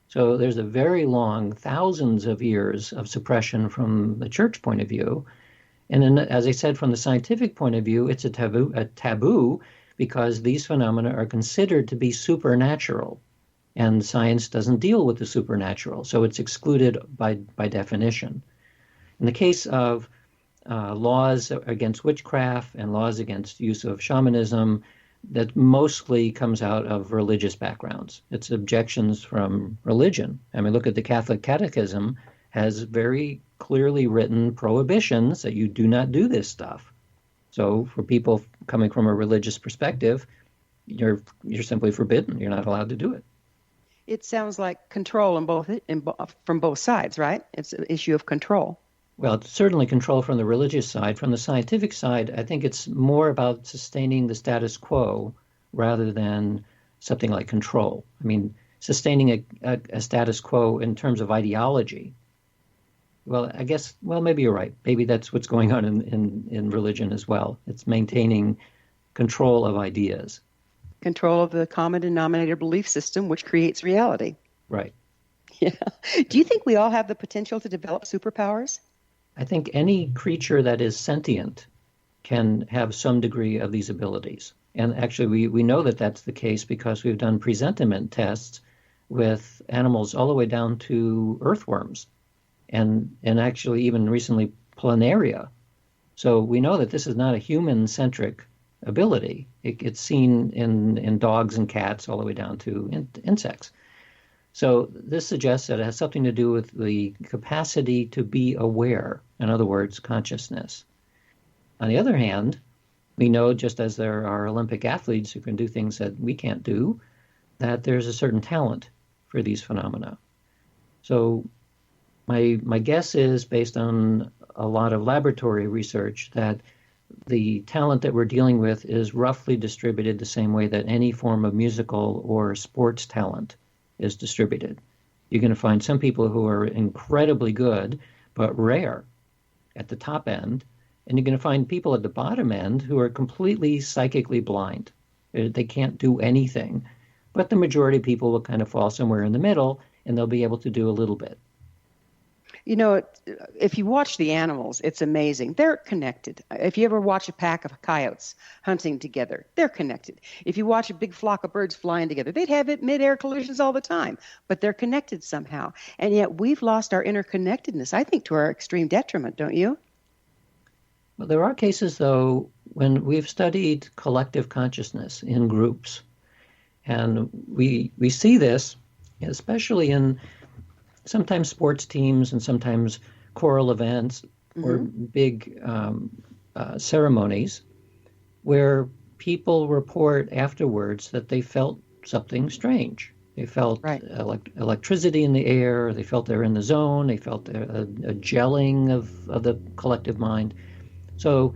So there's a very long, thousands of years of suppression from the church point of view. And then, as I said, from the scientific point of view, it's a taboo because these phenomena are considered to be supernatural. And science doesn't deal with the supernatural, so it's excluded by definition. In the case of laws against witchcraft and laws against use of shamanism, that mostly comes out of religious backgrounds. It's objections from religion. I mean, look at the Catholic Catechism, has very clearly written prohibitions that you do not do this stuff. So for people coming from a religious perspective, you're simply forbidden. You're not allowed to do it. It sounds like control from both sides, right? It's an issue of control. Well, it's certainly control from the religious side. From the scientific side, I think it's more about sustaining the status quo rather than something like control. I mean, sustaining a status quo in terms of ideology. Well, I guess, maybe you're right. Maybe that's what's going on in religion as well. It's maintaining control of ideas. Control of the common denominator belief system, which creates reality. Right. Yeah. Do you think we all have the potential to develop superpowers? I think any creature that is sentient can have some degree of these abilities. And actually, we know that that's the case because we've done presentiment tests with animals all the way down to earthworms and actually even recently planaria. So we know that this is not a human-centric ability. It's seen in dogs and cats all the way down to insects. So this suggests that it has something to do with the capacity to be aware, in other words, consciousness. On the other hand, we know, just as there are Olympic athletes who can do things that we can't do, that there's a certain talent for these phenomena. So my guess is, based on a lot of laboratory research, that the talent that we're dealing with is roughly distributed the same way that any form of musical or sports talent is distributed. You're going to find some people who are incredibly good, but rare at the top end, and you're going to find people at the bottom end who are completely psychically blind. They can't do anything, but the majority of people will kind of fall somewhere in the middle, and they'll be able to do a little bit. You know, if you watch the animals, it's amazing. They're connected. If you ever watch a pack of coyotes hunting together, they're connected. If you watch a big flock of birds flying together, they'd have mid-air collisions all the time, but they're connected somehow. And yet we've lost our interconnectedness, I think, to our extreme detriment, don't you? Well, there are cases, though, when we've studied collective consciousness in groups. And we see this, especially in sometimes sports teams and sometimes choral events or big ceremonies, where people report afterwards that they felt something strange. They felt electricity in the air. They felt they're in the zone. They felt a gelling of the collective mind. So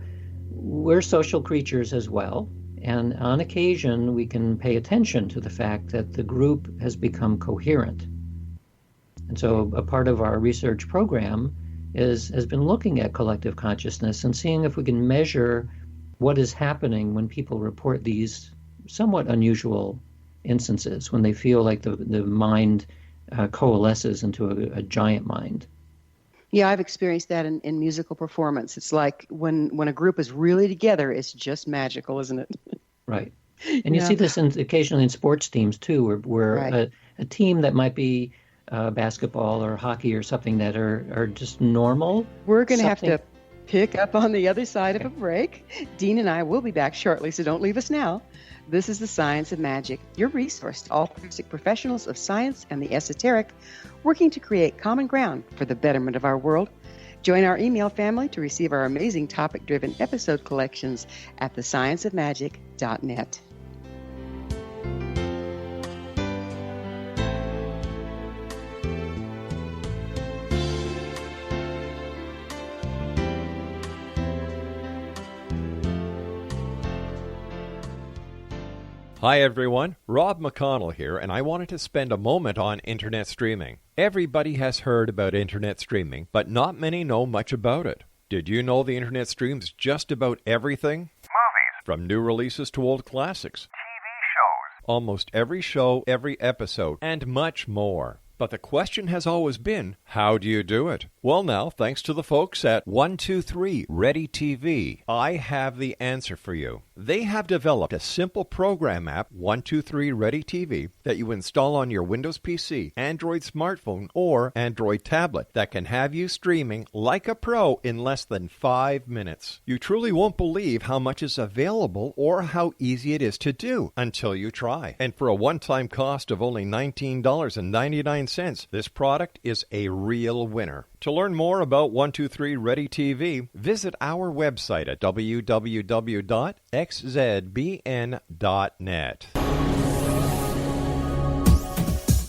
we're social creatures as well. And on occasion, we can pay attention to the fact that the group has become coherent. And so a part of our research program has been looking at collective consciousness and seeing if we can measure what is happening when people report these somewhat unusual instances, when they feel like the mind coalesces into a giant mind. Yeah, I've experienced that in musical performance. It's like when a group is really together, it's just magical, isn't it? Right. And you see this occasionally in sports teams, too, where a team that might be basketball or hockey or something that are just normal. We're going to have to pick up on the other side of a break. Dean and I will be back shortly, so don't leave us now. This is The Science of Magic, your resource to all music professionals of science and the esoteric, working to create common ground for the betterment of our world. Join our email family to receive our amazing topic-driven episode collections at thescienceofmagic.net. Hi everyone, Rob McConnell here, and I wanted to spend a moment on internet streaming. Everybody has heard about internet streaming, but not many know much about it. Did you know the internet streams just about everything? Movies. From new releases to old classics. TV shows. Almost every show, every episode, and much more. But the question has always been, how do you do it? Well now, thanks to the folks at 123 Ready TV, I have the answer for you. They have developed a simple program app, 123 Ready TV, that you install on your Windows PC, Android smartphone, or Android tablet that can have you streaming like a pro in less than 5 minutes. You truly won't believe how much is available or how easy it is to do until you try. And for a one-time cost of only $19.99, this product is a real winner. To learn more about 123 Ready TV, visit our website at www.xzbn.net.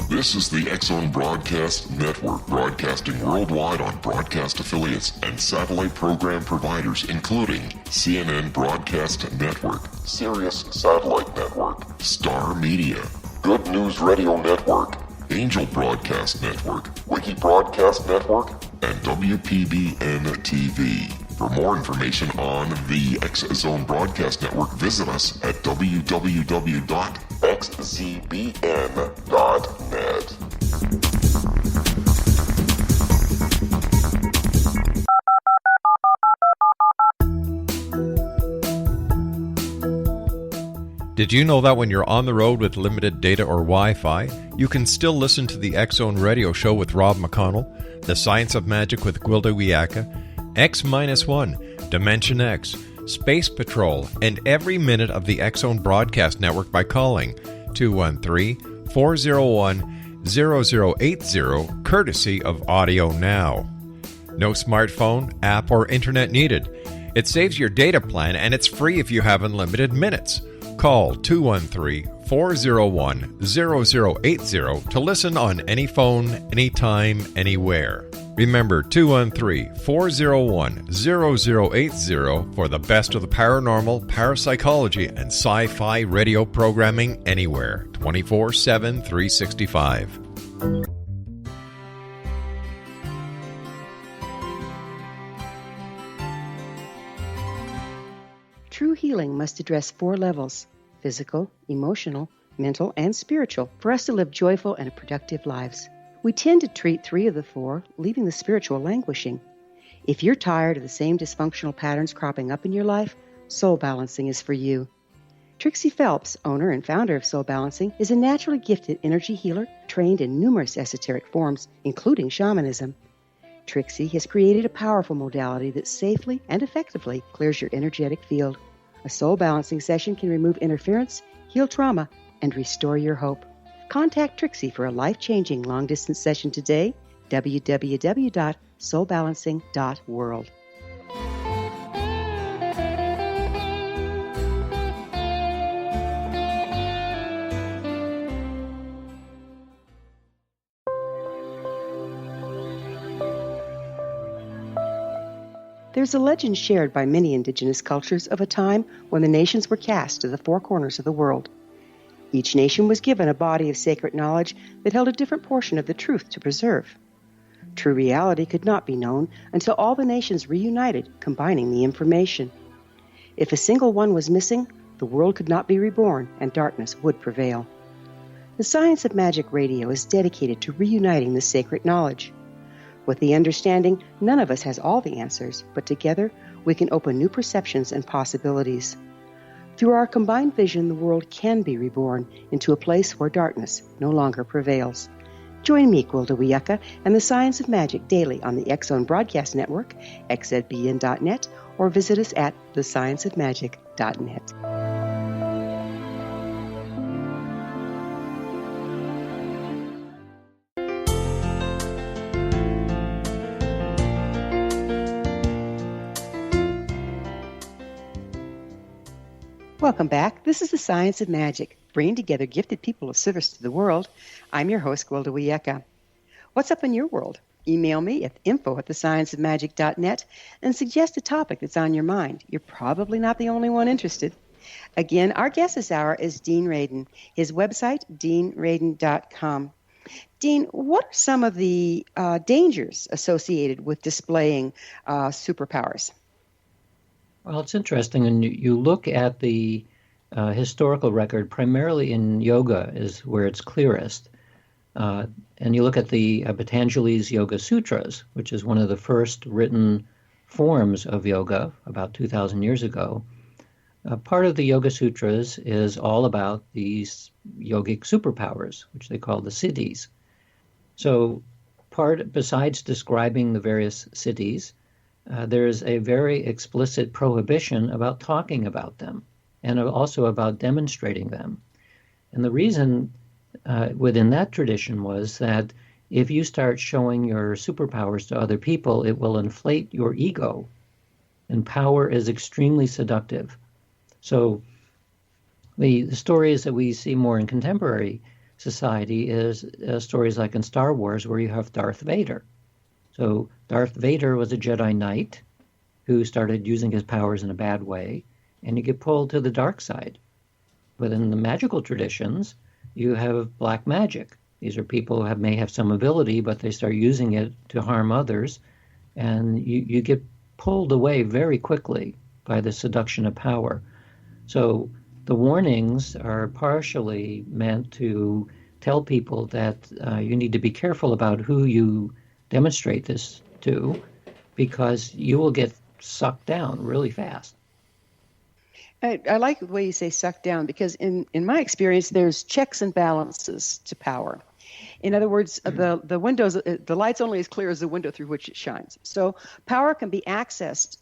This is the X-Zone Broadcast Network, broadcasting worldwide on broadcast affiliates and satellite program providers, including CNN Broadcast Network, Sirius Satellite Network, Star Media, Good News Radio Network, Angel Broadcast Network, Wiki Broadcast Network, and WPBN TV. For more information on the X-Zone Broadcast Network, visit us at www.xzbn.net. Did you know that when you're on the road with limited data or Wi-Fi, you can still listen to the X-Zone Radio Show with Rob McConnell, The Science of Magic with Gwilda Wiyaka, X-1, Dimension X, Space Patrol, and every minute of the X-Zone Broadcast Network by calling 213-401-0080, courtesy of Audio Now. No smartphone, app, or internet needed. It saves your data plan, and it's free if you have unlimited minutes. Call 213-401-0080 to listen on any phone, anytime, anywhere. Remember, 213-401-0080 for the best of the paranormal, parapsychology, and sci-fi radio programming anywhere, 24/7, 365. True healing must address 4 levels: physical, emotional, mental, and spiritual, for us to live joyful and productive lives. We tend to treat 3 of the 4, leaving the spiritual languishing. If you're tired of the same dysfunctional patterns cropping up in your life, Soul Balancing is for you. Trixie Phelps, owner and founder of Soul Balancing, is a naturally gifted energy healer trained in numerous esoteric forms, including shamanism. Trixie has created a powerful modality that safely and effectively clears your energetic field. A Soul Balancing session can remove interference, heal trauma, and restore your hope. Contact Trixie for a life-changing long-distance session today, www.soulbalancing.world. There's a legend shared by many indigenous cultures of a time when the nations were cast to the 4 corners of the world. Each nation was given a body of sacred knowledge that held a different portion of the truth to preserve. True reality could not be known until all the nations reunited, combining the information. If a single one was missing, the world could not be reborn and darkness would prevail. The Science of Magic Radio is dedicated to reuniting the sacred knowledge. With the understanding, none of us has all the answers, but together we can open new perceptions and possibilities. Through our combined vision, the world can be reborn into a place where darkness no longer prevails. Join me, Gwilda Wiyaka, and the Science of Magic daily on the X-Zone Broadcast Network, xzbn.net, or visit us at thescienceofmagic.net. Welcome back. This is the Science of Magic, bringing together gifted people of service to the world. I'm your host, Gwilda Wiyaka. What's up in your world? Email me at info@thescienceofmagic.net and suggest a topic that's on your mind. You're probably not the only one interested. Again, our guest this hour is Dean Radin. His website, deanradin.com. Dean, what are some of the dangers associated with displaying superpowers? Well, it's interesting, and you look at the historical record, primarily in yoga is where it's clearest. And you look at the Patanjali's Yoga Sutras, which is one of the first written forms of yoga about 2,000 years ago. Part of the Yoga Sutras is all about these yogic superpowers, which they call the siddhis. So besides describing the various siddhis, there's a very explicit prohibition about talking about them and also about demonstrating them. And the reason within that tradition was that if you start showing your superpowers to other people, it will inflate your ego. And power is extremely seductive. So the stories that we see more in contemporary society is stories like in Star Wars, where you have Darth Vader. So Darth Vader was a Jedi Knight who started using his powers in a bad way, and you get pulled to the dark side. But in the magical traditions, you have black magic. These are people who may have some ability, but they start using it to harm others, and you get pulled away very quickly by the seduction of power. So the warnings are partially meant to tell people that you need to be careful about who you demonstrate this to, because you will get sucked down really fast. I like the way you say sucked down, because in my experience, there's checks and balances to power. In other words, the windows, the light's only as clear as the window through which it shines. So power can be accessed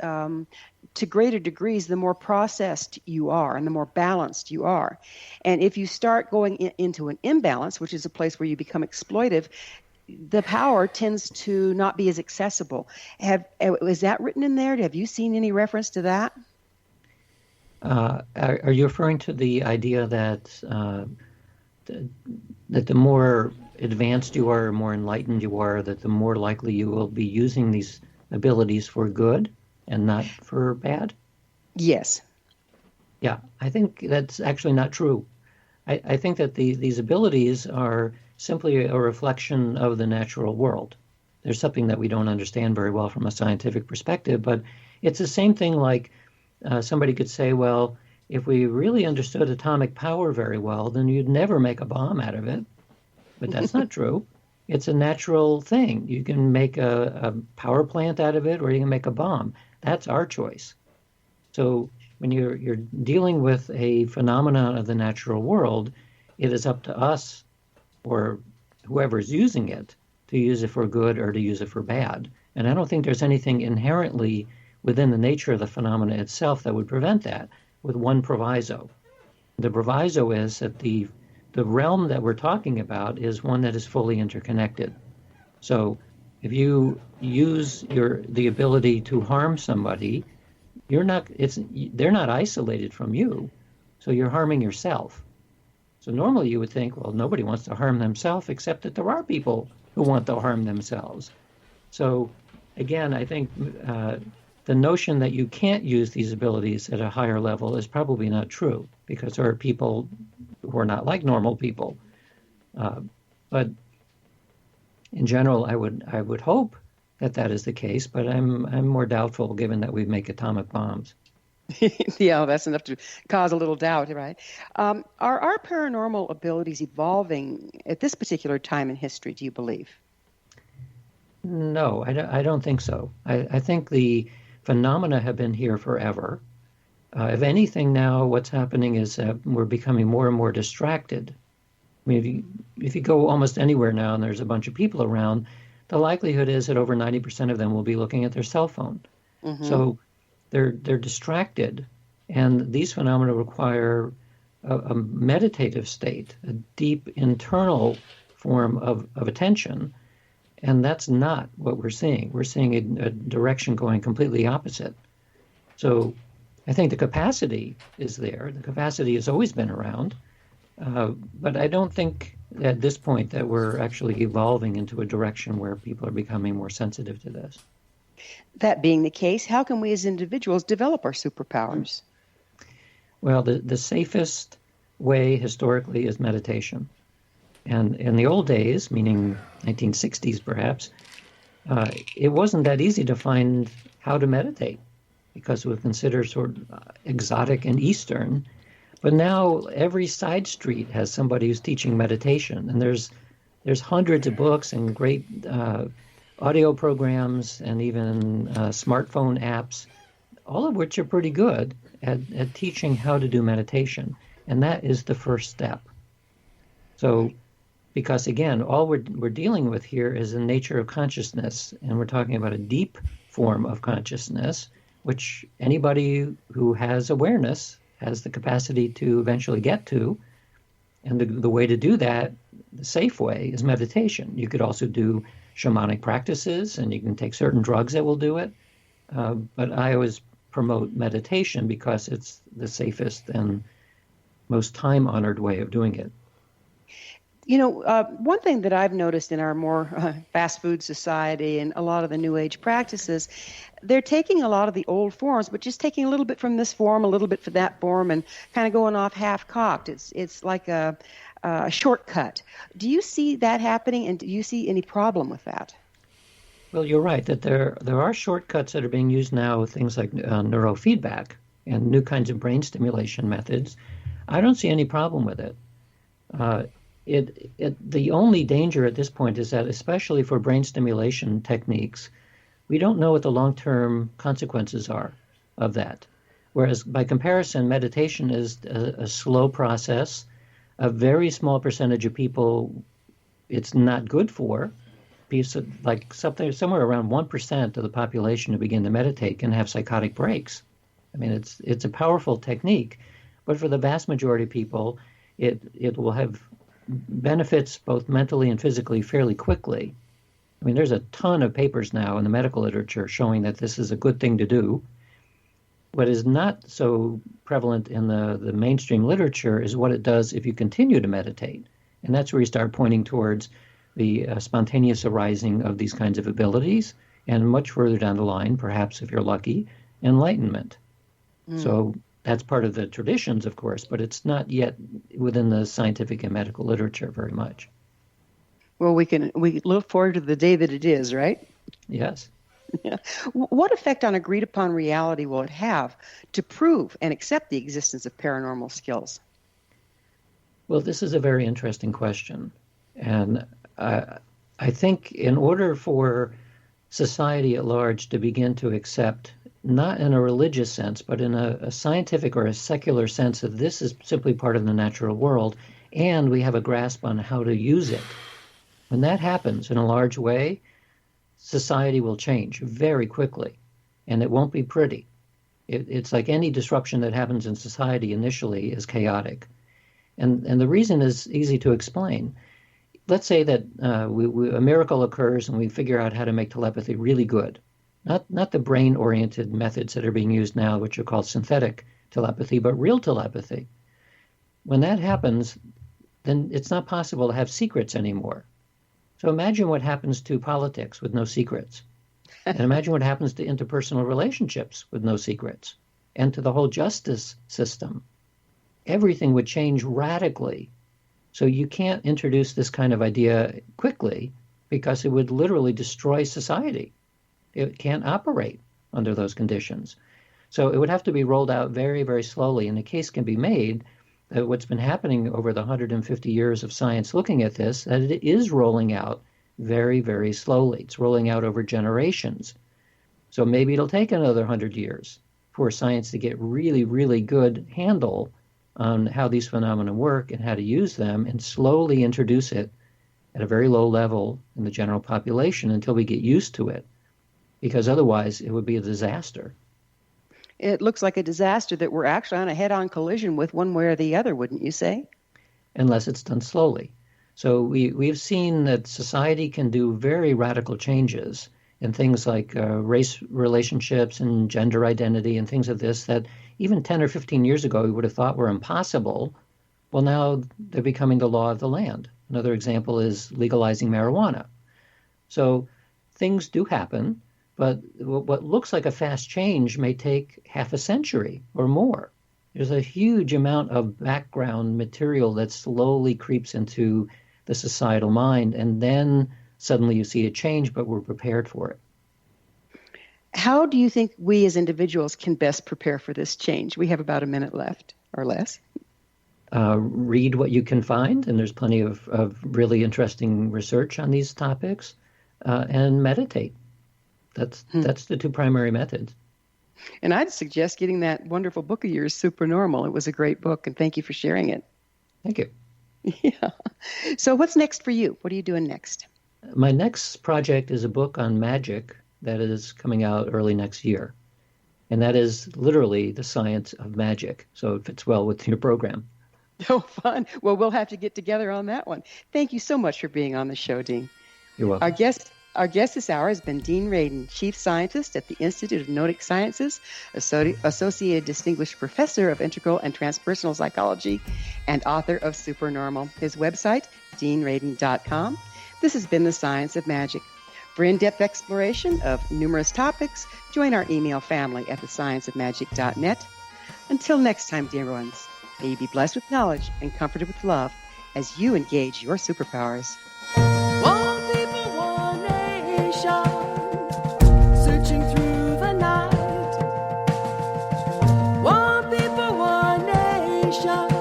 to greater degrees the more processed you are and the more balanced you are. And if you start going into an imbalance, which is a place where you become exploitive, the power tends to not be as accessible. Is that written in there? Have you seen any reference to that? Are you referring to the idea that the more advanced you are, more enlightened you are, that the more likely you will be using these abilities for good and not for bad? Yes. Yeah, I think that's actually not true. I think that these abilities are simply a reflection of the natural world. There's something that we don't understand very well from a scientific perspective, but it's the same thing like somebody could say, well, if we really understood atomic power very well, then you'd never make a bomb out of it. But that's not true. It's a natural thing. You can make a power plant out of it, or you can make a bomb. That's our choice. So when you're dealing with a phenomenon of the natural world, it is up to us, or whoever's using it, to use it for good or to use it for bad. And I don't think there's anything inherently within the nature of the phenomena itself that would prevent that, with one proviso. The proviso is that the realm that we're talking about is one that is fully interconnected. So if you use the ability to harm somebody, they're not isolated from you, so you're harming yourself. So normally you would think, well, nobody wants to harm themselves, except that there are people who want to harm themselves. So again, I think the notion that you can't use these abilities at a higher level is probably not true, because there are people who are not like normal people. But in general, I would hope that is the case, but I'm more doubtful, given that we make atomic bombs. Yeah, that's enough to cause a little doubt, right? Are our paranormal abilities evolving at this particular time in history, do you believe? No, I don't think so. I think the phenomena have been here forever. If anything, now what's happening is we're becoming more and more distracted. I mean, if you go almost anywhere now and there's a bunch of people around, the likelihood is that over 90% of them will be looking at their cell phone. Mm-hmm. So they're distracted, and these phenomena require a meditative state, a deep internal form of attention, and that's not what we're seeing. We're seeing a direction going completely opposite. So I think the capacity is there. The capacity has always been around, but I don't think at this point that we're actually evolving into a direction where people are becoming more sensitive to this. That being the case, how can we as individuals develop our superpowers? Well, the safest way historically is meditation. And in the old days, meaning 1960s perhaps, it wasn't that easy to find how to meditate, because it was considered sort of exotic and Eastern. But now every side street has somebody who's teaching meditation, and there's hundreds of books and great audio programs and even smartphone apps, all of which are pretty good at teaching how to do meditation. And that is the first step. So, because again, all we're dealing with here is the nature of consciousness, and we're talking about a deep form of consciousness, which anybody who has awareness has the capacity to eventually get to. And the way to do that, the safe way, is meditation. You could also do shamanic practices, and you can take certain drugs that will do it. But I always promote meditation because it's the safest and most time-honored way of doing it. One thing that I've noticed in our more fast food society and a lot of the New Age practices, they're taking a lot of the old forms, but just taking a little bit from this form, a little bit for that form, and kind of going off half-cocked. It's like a shortcut. Do you see that happening, and do you see any problem with that? Well, you're right that there are shortcuts that are being used now with things like neurofeedback and new kinds of brain stimulation methods. I don't see any problem with it. The only danger at this point is that, especially for brain stimulation techniques, we don't know what the long-term consequences are of that. Whereas, by comparison, meditation is a slow process. A very small percentage of people it's not good for. Like somewhere around 1% of the population who begin to meditate can have psychotic breaks. I mean, it's a powerful technique, but for the vast majority of people, it will have benefits both mentally and physically fairly quickly. I mean, there's a ton of papers now in the medical literature showing that this is a good thing to do. What is not so prevalent in the mainstream literature is what it does if you continue to meditate. And that's where you start pointing towards the spontaneous arising of these kinds of abilities, and much further down the line, perhaps if you're lucky, enlightenment. So that's part of the traditions, of course, but it's not yet within the scientific and medical literature very much. Well, we look forward to the day that it is, right? Yes. Yeah. What effect on agreed upon reality will it have to prove and accept the existence of paranormal skills? Well, this is a very interesting question. And I think in order for society at large to begin to accept, not in a religious sense, but in a scientific or a secular sense that this is simply part of the natural world, and we have a grasp on how to use it, when that happens in a large way, society will change very quickly, and it won't be pretty. It's like any disruption that happens in society initially is chaotic. And the reason is easy to explain. Let's say that a miracle occurs and we figure out how to make telepathy really good. Not the brain-oriented methods that are being used now, which are called synthetic telepathy, but real telepathy. When that happens, then it's not possible to have secrets anymore. So imagine what happens to politics with no secrets. And imagine what happens to interpersonal relationships with no secrets, and to the whole justice system. Everything would change radically. So you can't introduce this kind of idea quickly because it would literally destroy society. It can't operate under those conditions. So it would have to be rolled out very, very slowly. And the case can be made that what's been happening over the 150 years of science looking at this, that it is rolling out very, very slowly. It's rolling out over generations. So maybe it'll take another 100 years for science to get really, really good handle on how these phenomena work and how to use them, and slowly introduce it at a very low level in the general population until we get used to it, because otherwise it would be a disaster. It looks like a disaster that we're actually on a head-on collision with one way or the other, wouldn't you say? Unless it's done slowly. So we've seen that society can do very radical changes in things like race relationships and gender identity and things of this that even 10 or 15 years ago we would have thought were impossible. Well, now they're becoming the law of the land. Another example is legalizing marijuana. So things do happen, but what looks like a fast change may take half a century or more. There's a huge amount of background material that slowly creeps into the societal mind, and then suddenly you see a change, but we're prepared for it. How do you think we as individuals can best prepare for this change? We have about a minute left or less. Read what you can find, and there's plenty of really interesting research on these topics, and meditate. That's the two primary methods. And I'd suggest getting that wonderful book of yours, Supernormal. It was a great book, and thank you for sharing it. Thank you. Yeah. So what's next for you? What are you doing next? My next project is a book on magic that is coming out early next year. And that is literally the science of magic. So it fits well with your program. Oh, fun. Well, we'll have to get together on that one. Thank you so much for being on the show, Dean. You're welcome. Our guest this hour has been Dean Radin, Chief Scientist at the Institute of Noetic Sciences, Associated Distinguished Professor of Integral and Transpersonal Psychology, and author of Supernormal. His website, deanradin.com. This has been The Science of Magic. For in-depth exploration of numerous topics, join our email family at thescienceofmagic.net. Until next time, dear ones, may you be blessed with knowledge and comforted with love as you engage your superpowers. One people, one nation, searching through the night. One people, one nation.